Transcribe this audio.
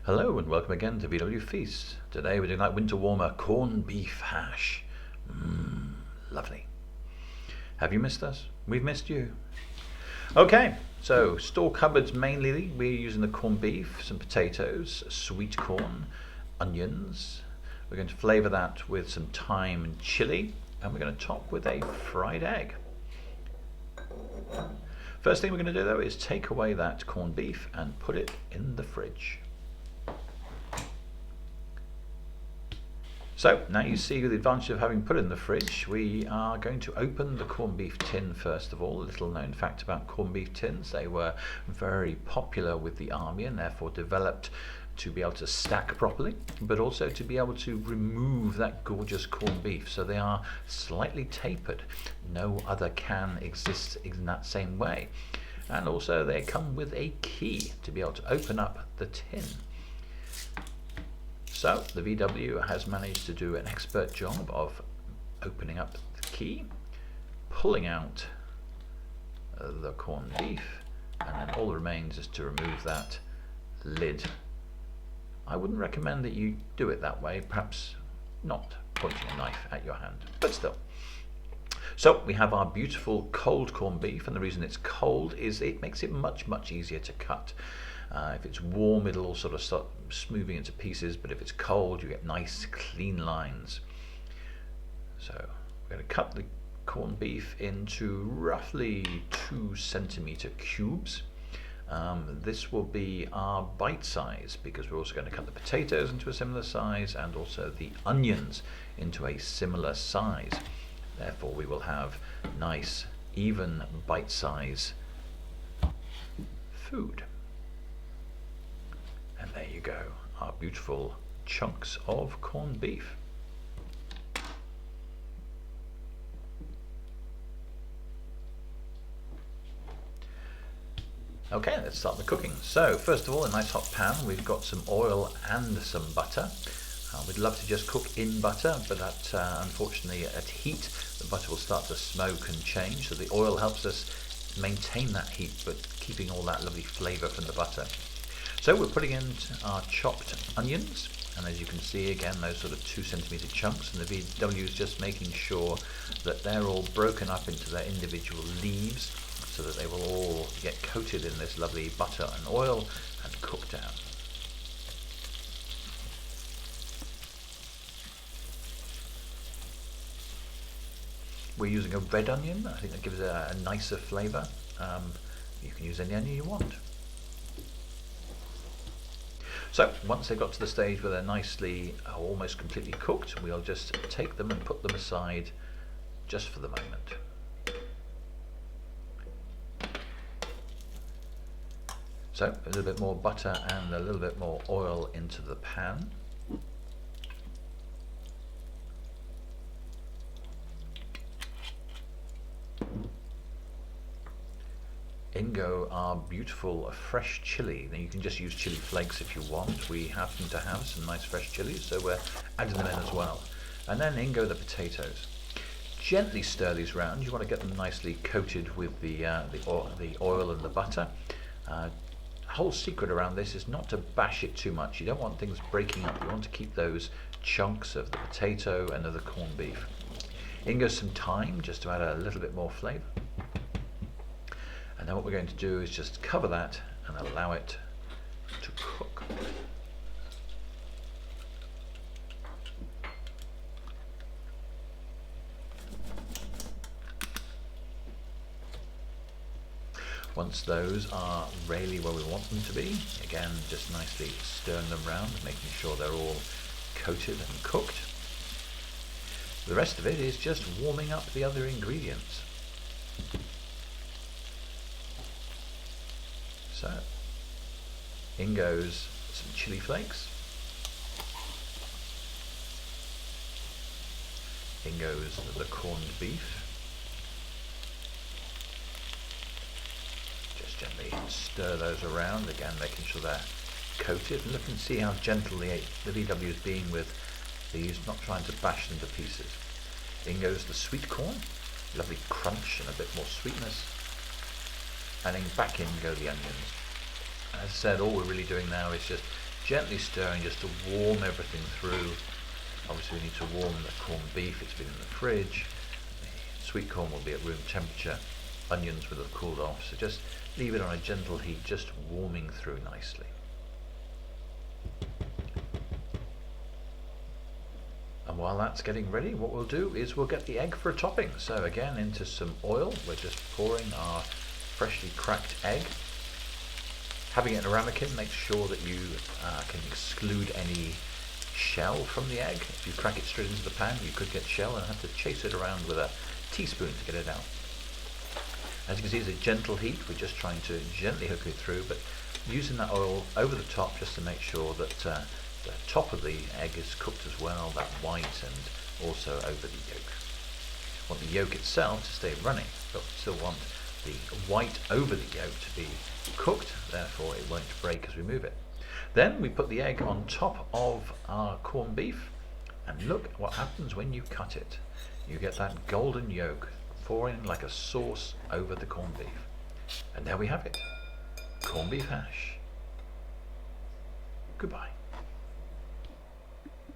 Hello and welcome again to VW Feast. Today we're doing that winter warmer corned beef hash. Lovely. Have you missed us? We've missed you. Okay, so store cupboards mainly. We're using the corned beef, some potatoes, sweet corn, onions. We're going to flavour that with some thyme and chilli, and we're going to top with a fried egg. First thing we're going to do though is take away that corned beef and put it in the fridge. So now you see the advantage of having put it in the fridge. We are going to open the corned beef tin first of all. A little known fact about corned beef tins: they were very popular with the army and therefore developed to be able to stack properly, but also to be able to remove that gorgeous corned beef. So they are slightly tapered. No other can exists in that same way. And also they come with a key to be able to open up the tin. So the VW has managed to do an expert job of opening up the key, pulling out the corned beef, and then all that remains is to remove that lid. I wouldn't recommend that you do it that way, perhaps not pointing a knife at your hand, but still. So we have our beautiful cold corned beef, and the reason it's cold is it makes it much easier to cut. If it's warm, it'll all sort of start smoothing into pieces, but if it's cold, you get nice clean lines. So we're going to cut the corned beef into roughly 2 centimeter cubes. This will be our bite size, because we're also going to cut the potatoes into a similar size and also the onions into a similar size. Therefore we will have nice even bite size food. And there you go, our beautiful chunks of corned beef. Okay, let's start the cooking. So first of all, a nice hot pan, we've got some oil and some butter. We'd love to just cook in butter, but that unfortunately at heat the butter will start to smoke and change, so the oil helps us maintain that heat but keeping all that lovely flavour from the butter. So we're putting in our chopped onions, and as you can see again, those sort of 2 centimeter chunks, and the VW is just making sure that they're all broken up into their individual leaves so that they will all get coated in this lovely butter and oil and cook down. We're using a red onion. I think that gives it a nicer flavour. You can use any onion you want. So once they've got to the stage where they're nicely, almost completely cooked, we'll just take them and put them aside just for the moment. So a little bit more butter and a little bit more oil into the pan. In go our beautiful fresh chilli. Now you can just use chili flakes if you want. We happen to have some nice fresh chilies, so we're adding them in as well. And then in go the potatoes. Gently stir these round. You want to get them nicely coated with the oil and the butter. The whole secret around this is not to bash it too much. You don't want things breaking up. You want to keep those chunks of the potato and of the corned beef. In goes some thyme, just to add a little bit more flavour. And then what we're going to do is just cover that and allow it to cook. Once those are really where we want them to be, again just nicely stirring them around, making sure they're all coated and cooked. The rest of it is just warming up the other ingredients. So, in goes some chili flakes, in goes the corned beef, just gently stir those around, again making sure they're coated, and look and see how gentle the VW is being with these, not trying to bash them to pieces. In goes the sweet corn, lovely crunch and a bit more sweetness. And then back in go the onions. As I said, all we're really doing now is just gently stirring just to warm everything through. Obviously we need to warm the corned beef, it's been in the fridge. The sweet corn will be at room temperature, onions will have cooled off, so just leave it on a gentle heat, just warming through nicely. And while that's getting ready, what we'll do is we'll get the egg for a topping. So again, into some oil, we're just pouring our freshly cracked egg. Having it in a ramekin, make sure that you can exclude any shell from the egg. If you crack it straight into the pan, you could get shell and have to chase it around with a teaspoon to get it out. As you can see, it's a gentle heat. We're just trying to gently hook it through, but using that oil over the top just to make sure that the top of the egg is cooked as well, that white, and also over the yolk. We want the yolk itself to stay running, but we still want the white over the yolk to be cooked, therefore it won't break as we move it. Then we put the egg on top of our corned beef, and look what happens when you cut it. You get that golden yolk pouring like a sauce over the corned beef. And there we have it, corned beef hash. Goodbye.